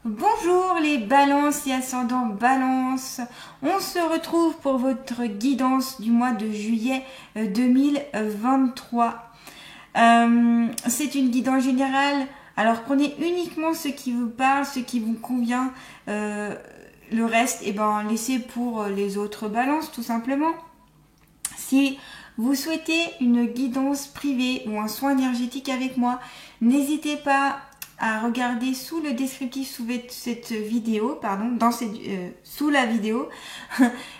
Bonjour les balances et ascendants balance, on se retrouve pour votre guidance du mois de juillet 2023. C'est une guidance générale, alors prenez uniquement ce qui vous parle, ce qui vous convient, le reste laissez pour les autres balances tout simplement. Si vous souhaitez une guidance privée ou un soin énergétique avec moi, n'hésitez pas à regarder sous le descriptif sous cette vidéo, sous la vidéo,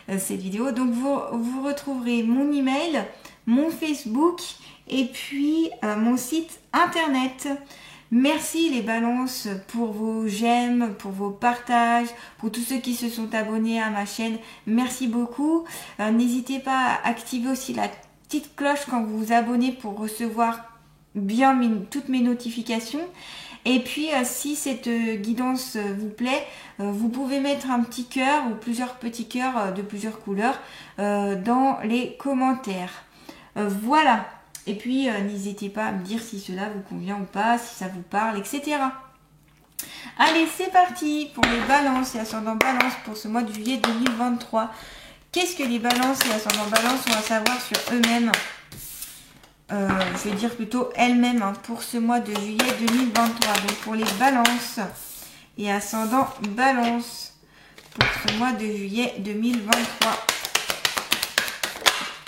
cette vidéo. Donc vous retrouverez mon email, mon Facebook et puis mon site internet. Merci les balances pour vos j'aime, pour vos partages, pour tous ceux qui se sont abonnés à ma chaîne. Merci beaucoup. N'hésitez pas à activer aussi la petite cloche quand vous vous abonnez pour recevoir bien toutes mes notifications. Et puis si cette guidance vous plaît, vous pouvez mettre un petit cœur ou plusieurs petits cœurs de plusieurs couleurs dans les commentaires. Voilà. Et puis n'hésitez pas à me dire si cela vous convient ou pas, si ça vous parle, etc. Allez, c'est parti pour les balances et ascendants balance pour ce mois de juillet 2023. Qu'est-ce que les balances et ascendants balance ont à savoir sur eux-mêmes? Je vais dire plutôt elles-mêmes pour ce mois de juillet 2023. Donc pour les balances et ascendants balance pour ce mois de juillet 2023.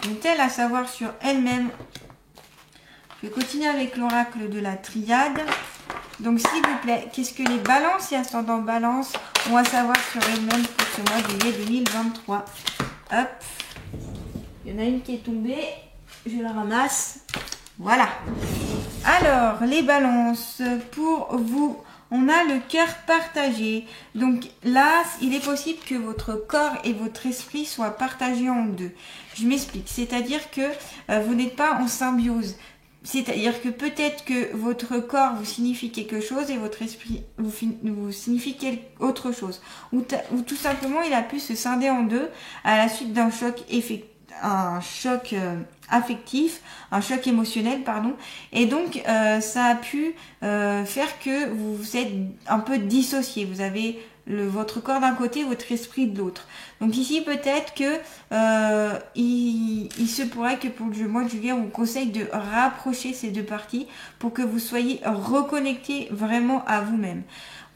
Ont-elles à savoir sur elles-mêmes? Je vais continuer avec l'oracle de la triade. Donc s'il vous plaît, qu'est-ce que les balances et ascendants balance ont à savoir sur elles-mêmes pour ce mois de juillet 2023? Hop, il y en a une qui est tombée. Je la ramasse. Voilà. Alors, les balances, pour vous, on a le cœur partagé. Donc là, il est possible que votre corps et votre esprit soient partagés en deux. Je m'explique. C'est-à-dire que vous n'êtes pas en symbiose. C'est-à-dire que peut-être que votre corps vous signifie quelque chose et votre esprit vous signifie autre chose. Ou tout simplement, il a pu se scinder en deux à la suite d'un choc affectif, un choc émotionnel, pardon. Et donc, ça a pu faire que vous vous êtes un peu dissocié. Vous avez votre corps d'un côté, votre esprit de l'autre. Donc ici, peut-être que il se pourrait que pour le mois de juillet, on vous conseille de rapprocher ces deux parties pour que vous soyez reconnectés vraiment à vous-même.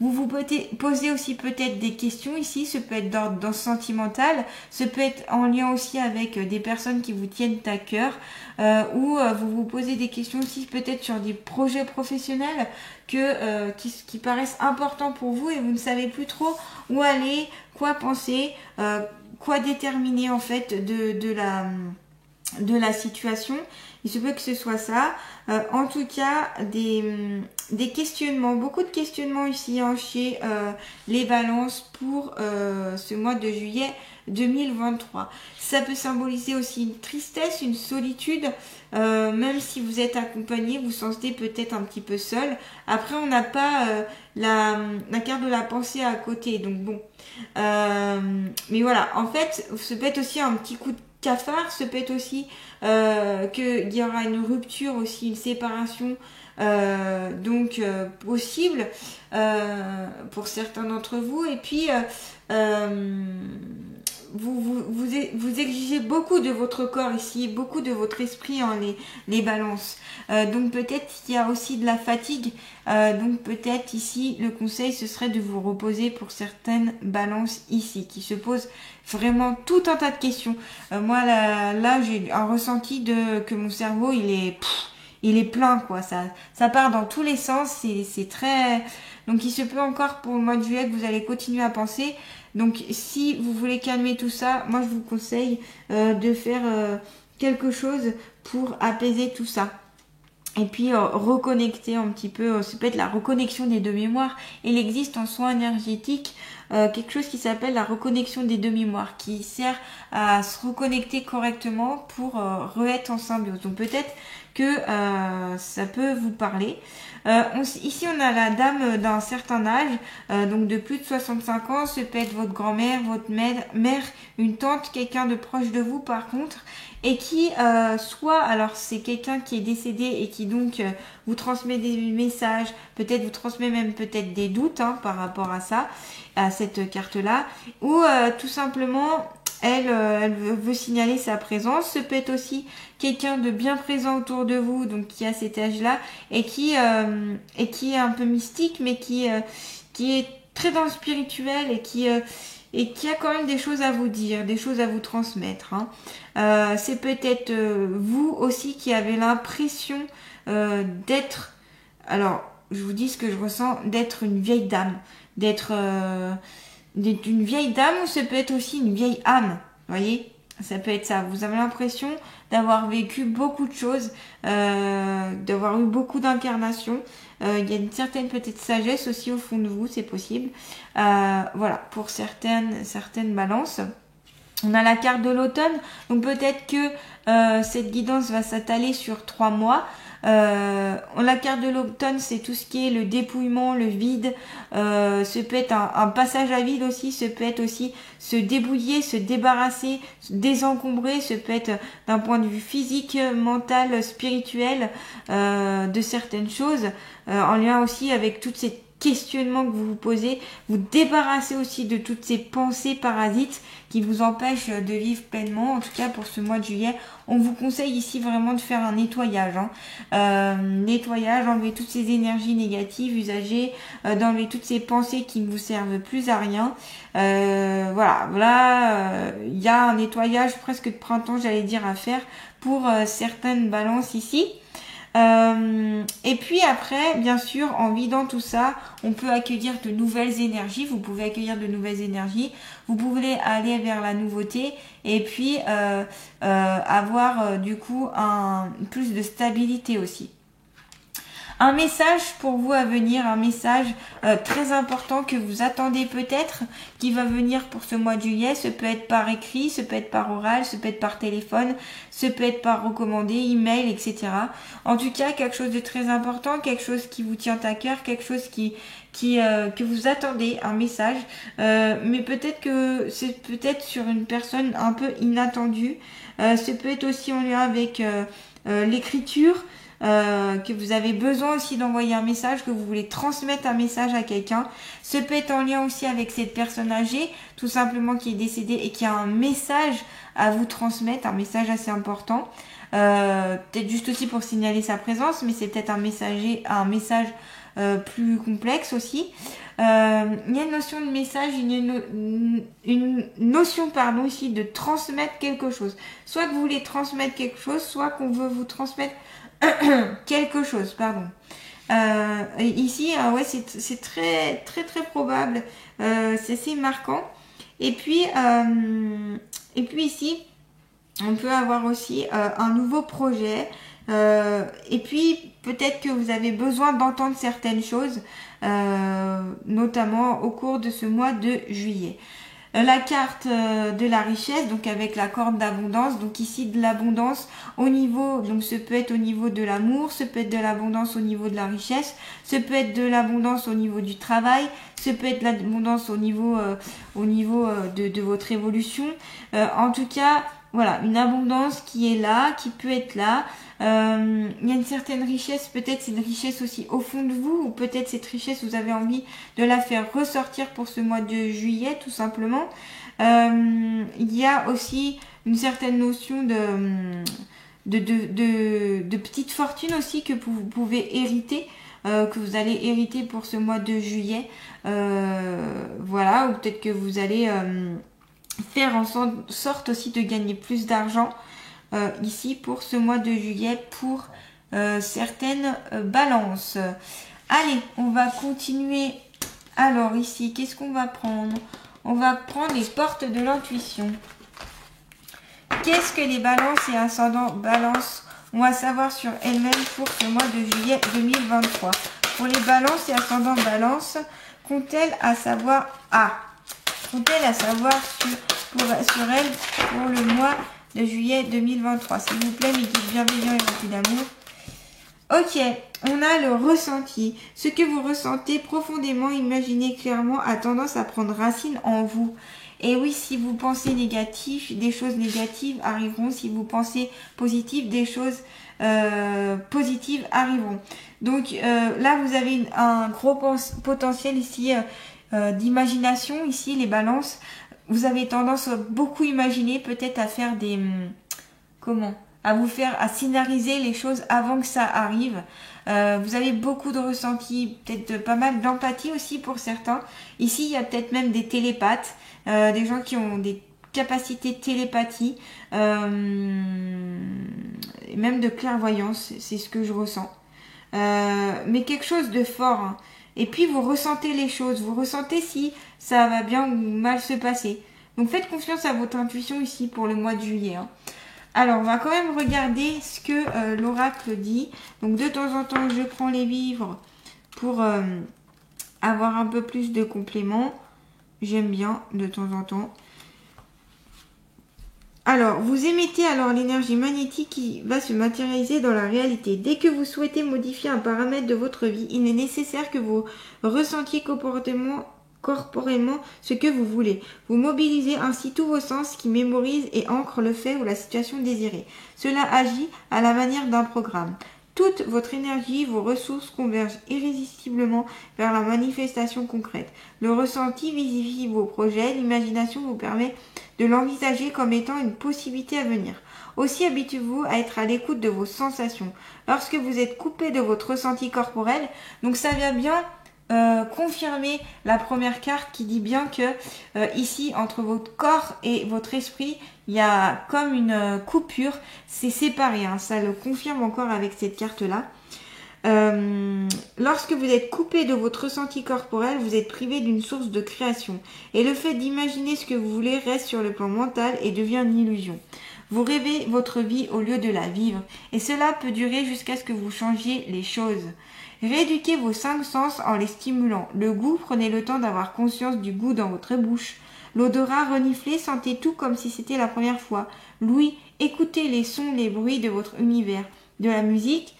Vous vous posez aussi peut-être des questions ici, ce peut être d'ordre sentimental, ce peut être en lien aussi avec des personnes qui vous tiennent à cœur, ou vous vous posez des questions aussi peut-être sur des projets professionnels qui paraissent importants pour vous et vous ne savez plus trop où aller, quoi penser, quoi déterminer en fait de la situation. Il se peut que ce soit ça. En tout cas, des questionnements, beaucoup de questionnements ici chez les balances pour ce mois de juillet 2023. Ça peut symboliser aussi une tristesse, une solitude, même si vous êtes accompagné, vous sentez peut-être un petit peu seul. Après, on n'a pas la carte de la pensée à côté, donc bon. Mais voilà, en fait, ça peut être aussi un petit coup de cafard, ça peut être aussi qu'il y aura une rupture aussi, une séparation possible pour certains d'entre vous. Et puis vous exigez beaucoup de votre corps ici, beaucoup de votre esprit les balances. Donc peut-être qu'il y a aussi de la fatigue. Donc peut-être ici le conseil ce serait de vous reposer pour certaines balances ici qui se posent vraiment tout un tas de questions. Moi là j'ai un ressenti que mon cerveau il est plein quoi. Ça part dans tous les sens. C'est très. Donc il se peut encore pour le mois de juillet que vous allez continuer à penser. Donc si vous voulez calmer tout ça, moi je vous conseille de faire quelque chose pour apaiser tout ça. Et puis reconnecter un petit peu, ça peut être la reconnexion des deux mémoires. Il existe en soin énergétique quelque chose qui s'appelle la reconnexion des deux mémoires, qui sert à se reconnecter correctement pour re-être en symbiose. Donc peut-être que ça peut vous parler. Ici, on a la dame d'un certain âge, donc de plus de 65 ans. Ce peut être votre grand-mère, votre mère, une tante, quelqu'un de proche de vous par contre, et qui alors c'est quelqu'un qui est décédé et qui donc vous transmet des messages, peut-être vous transmet même peut-être des doutes par rapport à ça, à cette carte-là, ou tout simplement elle veut signaler sa présence. Ce peut être aussi quelqu'un de bien présent autour de vous, donc qui a cet âge-là et qui est un peu mystique, mais qui est très dans le spirituel et qui a quand même des choses à vous dire, des choses à vous transmettre. C'est peut-être vous aussi qui avez l'impression d'être, alors je vous dis ce que je ressens, d'être une vieille dame, d'être une vieille dame, ou ça peut être aussi une vieille âme, voyez, ça peut être ça. Vous avez l'impression d'avoir vécu beaucoup de choses, d'avoir eu beaucoup d'incarnations. Il y a une certaine petite sagesse aussi au fond de vous, c'est possible. Voilà, pour certaines balances. On a la carte de l'automne, donc peut-être que cette guidance va s'étaler sur 3 mois. La carte de l'automne, c'est tout ce qui est le dépouillement, le vide. Ce peut être un passage à vide aussi. Ce peut être aussi se débouiller, se débarrasser, se désencombrer. Ce peut être d'un point de vue physique, mental, spirituel, de certaines choses, en lien aussi avec toutes ces questionnements que vous vous posez, vous débarrasser aussi de toutes ces pensées parasites qui vous empêchent de vivre pleinement. En tout cas pour ce mois de juillet, on vous conseille ici vraiment de faire un nettoyage, nettoyage, enlever toutes ces énergies négatives usagées, d'enlever toutes ces pensées qui ne vous servent plus à rien. Voilà, il y a un nettoyage presque de printemps, j'allais dire, à faire pour certaines balances ici. Et puis après, bien sûr, en vidant tout ça, on peut accueillir de nouvelles énergies. Vous pouvez accueillir de nouvelles énergies. Vous pouvez aller vers la nouveauté et puis avoir du coup plus de stabilité aussi. Un message pour vous à venir, un message très important que vous attendez peut-être, qui va venir pour ce mois de juillet. Ce peut être par écrit, ce peut être par oral, ce peut être par téléphone, ce peut être par recommandé, email, etc. En tout cas, quelque chose de très important, quelque chose qui vous tient à cœur, quelque chose que vous attendez, un message. Mais peut-être que c'est peut-être sur une personne un peu inattendue. Ce peut être aussi en lien avec l'écriture. Que vous avez besoin aussi d'envoyer un message, que vous voulez transmettre un message à quelqu'un. Ce peut être en lien aussi avec cette personne âgée, tout simplement qui est décédée et qui a un message à vous transmettre, un message assez important. Peut-être juste aussi pour signaler sa présence, mais c'est peut-être un message plus complexe aussi. Il y a une notion de message, une notion ici de transmettre quelque chose. Soit que vous voulez transmettre quelque chose, soit qu'on veut vous transmettre quelque chose, pardon. Ici, ouais, c'est très très très probable. C'est assez marquant. Et puis ici, on peut avoir aussi un nouveau projet. Et puis peut-être que vous avez besoin d'entendre certaines choses, notamment au cours de ce mois de juillet. La carte de la richesse, donc avec la corde d'abondance, donc ici de l'abondance au niveau, donc ce peut être au niveau de l'amour, ce peut être de l'abondance au niveau de la richesse, ce peut être de l'abondance au niveau du travail, ce peut être de l'abondance au niveau de votre évolution. En tout cas, voilà, une abondance qui est là, qui peut être là. Il y a une certaine richesse, peut-être c'est une richesse aussi au fond de vous, ou peut-être cette richesse vous avez envie de la faire ressortir pour ce mois de juillet tout simplement. Il y a aussi une certaine notion de petite fortune aussi que vous pouvez hériter, que vous allez hériter pour ce mois de juillet. Voilà, ou peut-être que vous allez faire en sorte aussi de gagner plus d'argent ici pour ce mois de juillet pour certaines balances. Allez, on va continuer. Alors ici, qu'est-ce qu'on va prendre? On va prendre les portes de l'intuition. Qu'est-ce que les balances et ascendants balance on va savoir sur elles-mêmes pour ce mois de juillet 2023? Pour les balances et ascendants balance, qu'ont-elles à savoir qu'ont-elles à savoir sur elles pour le mois de juillet 2023? S'il vous plaît, mes guides bienveillants et remplis d'amour, Ok, on a le ressenti. Ce que vous ressentez profondément, imaginez clairement, a tendance à prendre racine en vous. Et oui, si vous pensez négatif, des choses négatives arriveront. Si vous pensez positif, des choses positives arriveront. Donc là, vous avez un gros potentiel ici d'imagination. Ici, les balances, vous avez tendance à beaucoup imaginer, peut-être à faire des... comment à scénariser les choses avant que ça arrive. Vous avez beaucoup de ressenti, peut-être pas mal d'empathie aussi pour certains. Ici, il y a peut-être même des télépathes, des gens qui ont des capacités de télépathie, et même de clairvoyance, c'est ce que je ressens. Mais quelque chose de fort. Hein. Et puis, vous ressentez les choses, vous ressentez si ça va bien ou mal se passer. Donc, faites confiance à votre intuition ici pour le mois de juillet. Hein. Alors, on va quand même regarder ce que l'oracle dit. Donc, de temps en temps, je prends les livres pour avoir un peu plus de compléments. J'aime bien de temps en temps. Alors, vous émettez alors l'énergie magnétique qui va se matérialiser dans la réalité. Dès que vous souhaitez modifier un paramètre de votre vie, il est nécessaire que vous ressentiez corporellement ce que vous voulez. Vous mobilisez ainsi tous vos sens qui mémorisent et ancrent le fait ou la situation désirée. Cela agit à la manière d'un programme. Toute votre énergie, vos ressources convergent irrésistiblement vers la manifestation concrète. Le ressenti visifie vos projets, l'imagination vous permet de l'envisager comme étant une possibilité à venir. Aussi habituez-vous à être à l'écoute de vos sensations. Lorsque vous êtes coupé de votre ressenti corporel, donc ça vient bien confirmer la première carte qui dit bien que ici entre votre corps et votre esprit il y a comme une coupure, c'est séparé, hein, ça le confirme encore avec cette carte là. Lorsque vous êtes coupé de votre ressenti corporel, vous êtes privé d'une source de création et le fait d'imaginer ce que vous voulez reste sur le plan mental et devient une illusion. Vous rêvez votre vie au lieu de la vivre et cela peut durer jusqu'à ce que vous changiez les choses. Rééduquez vos 5 sens en les stimulant. Le goût, prenez le temps d'avoir conscience du goût dans votre bouche. L'odorat, reniflez, sentez tout comme si c'était la première fois. L'ouïe, écoutez les sons, les bruits de votre univers. De la musique,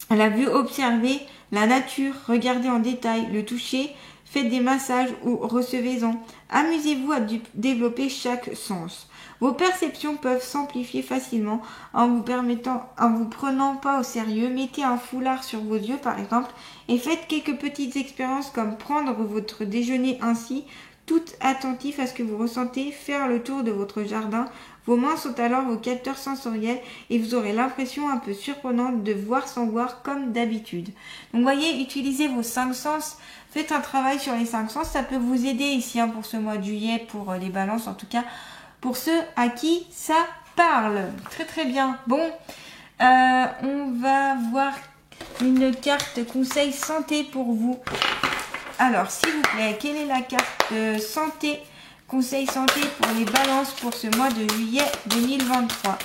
la vue, observez la nature, regardez en détail, le toucher, faites des massages ou recevez-en. Amusez-vous à développer chaque sens. Vos perceptions peuvent s'amplifier facilement en vous prenant pas au sérieux. Mettez un foulard sur vos yeux par exemple et faites quelques petites expériences comme prendre votre déjeuner ainsi, tout attentif à ce que vous ressentez, faire le tour de votre jardin. Vos mains sont alors vos capteurs sensoriels et vous aurez l'impression un peu surprenante de voir sans voir comme d'habitude. Donc voyez, utilisez vos 5 sens, faites un travail sur les 5 sens, ça peut vous aider ici hein, pour ce mois de juillet, pour les balances en tout cas. Pour ceux à qui ça parle. Très très bien. Bon, on va voir une carte conseil santé pour vous. Alors, s'il vous plaît, quelle est la carte santé, conseil santé pour les balances pour ce mois de juillet 2023?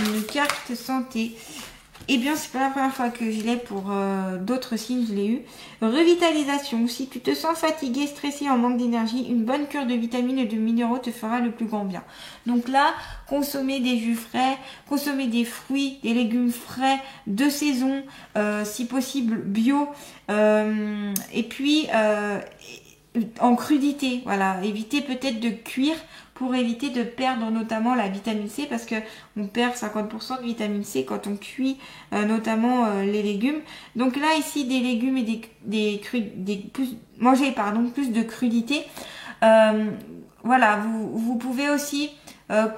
Une carte santé. Eh bien, c'est pas la première fois que je l'ai pour d'autres signes, je l'ai eu. Revitalisation. Si tu te sens fatigué, stressé, en manque d'énergie, une bonne cure de vitamines et de minéraux te fera le plus grand bien. Donc là, consommer des jus frais, consommer des fruits, des légumes frais, de saison, si possible bio, et puis en crudité. Voilà, éviter peut-être de cuire pour éviter de perdre notamment la vitamine C parce que on perd 50% de vitamine C quand on cuit notamment les légumes. Donc là ici des légumes et manger plus de crudité. Voilà, vous pouvez aussi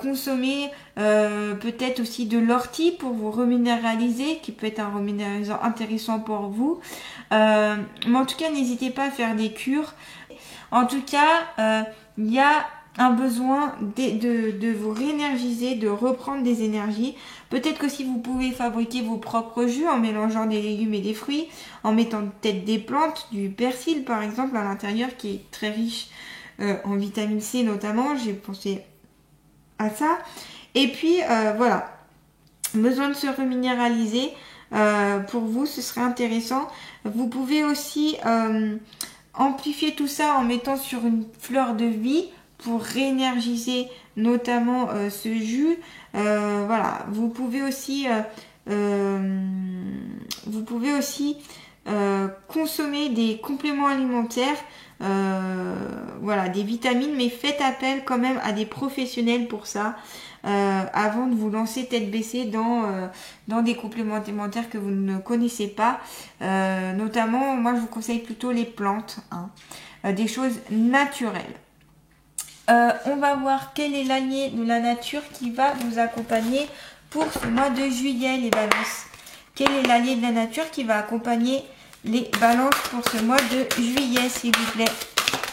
consommer peut-être aussi de l'ortie pour vous reminéraliser, qui peut être un reminéralisant intéressant pour vous. Mais en tout cas, n'hésitez pas à faire des cures. En tout cas, il y a un besoin de vous réénergiser, de reprendre des énergies. Peut-être que si vous pouvez fabriquer vos propres jus en mélangeant des légumes et des fruits, en mettant peut-être des plantes, du persil par exemple à l'intérieur qui est très riche en vitamine C notamment, j'ai pensé à ça. Et puis voilà, besoin de se reminéraliser, pour vous ce serait intéressant. Vous pouvez aussi amplifier tout ça en mettant sur une fleur de vie pour réénergiser notamment ce jus. Voilà, vous pouvez aussi vous pouvez aussi consommer des compléments alimentaires, voilà, des vitamines, mais faites appel quand même à des professionnels pour ça, avant de vous lancer tête baissée dans des compléments alimentaires que vous ne connaissez pas. Notamment, moi je vous conseille plutôt les plantes, hein, des choses naturelles. On va voir quel est l'allié de la nature qui va vous accompagner pour ce mois de juillet, les balances. Quel est l'allié de la nature qui va accompagner les balances pour ce mois de juillet, s'il vous plaît,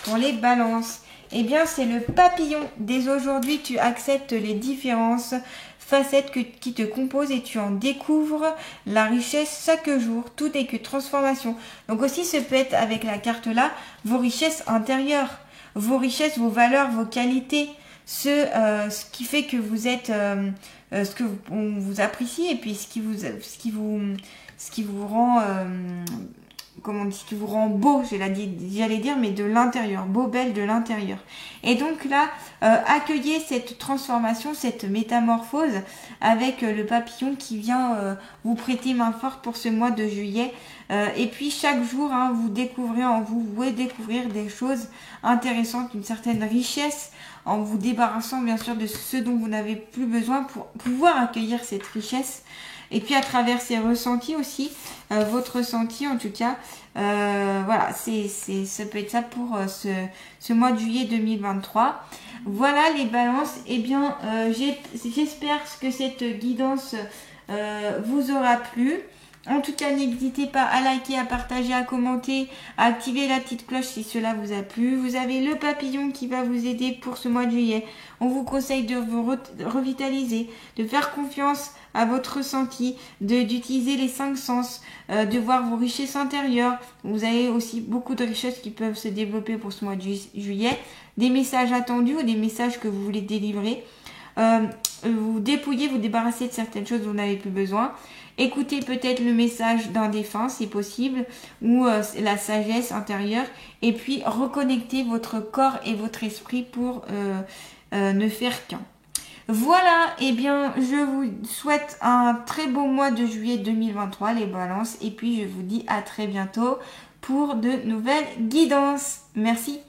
pour les balances? Eh bien, c'est le papillon. Dès aujourd'hui, tu acceptes les différences, facettes qui te composent et tu en découvres la richesse chaque jour. Tout n'est que transformation. Donc aussi, ce peut être avec la carte là, vos richesses intérieures, vos richesses, vos valeurs, vos qualités, ce qui fait que vous êtes, ce que on vous apprécie et puis ce qui vous rend comment on dit, ce qui vous rend beau, j'allais dire, mais de l'intérieur, beau, belle de l'intérieur. Et donc là, accueillez cette transformation, cette métamorphose avec le papillon qui vient vous prêter main forte pour ce mois de juillet. Et puis chaque jour, hein, vous découvrez en vous, vous pouvez découvrir des choses intéressantes, une certaine richesse, en vous débarrassant bien sûr de ce dont vous n'avez plus besoin pour pouvoir accueillir cette richesse. Et puis à travers ces ressentis aussi, votre ressenti en tout cas, voilà, ça peut être ça pour ce mois de juillet 2023. Voilà les balances, eh bien j'espère que cette guidance vous aura plu. En tout cas, n'hésitez pas à liker, à partager, à commenter, à activer la petite cloche si cela vous a plu. Vous avez le papillon qui va vous aider pour ce mois de juillet. On vous conseille de vous revitaliser, de faire confiance à votre ressenti, d'utiliser les 5 sens, de voir vos richesses intérieures. Vous avez aussi beaucoup de richesses qui peuvent se développer pour ce mois de juillet. Des messages attendus ou des messages que vous voulez délivrer. Vous dépouiller, vous débarrasser de certaines choses dont vous n'avez plus besoin. Écoutez peut-être le message d'un défunt si possible, ou la sagesse intérieure, et puis reconnectez votre corps et votre esprit pour ne faire qu'un. Voilà, eh bien je vous souhaite un très beau mois de juillet 2023 les balances, et puis je vous dis à très bientôt pour de nouvelles guidances. Merci.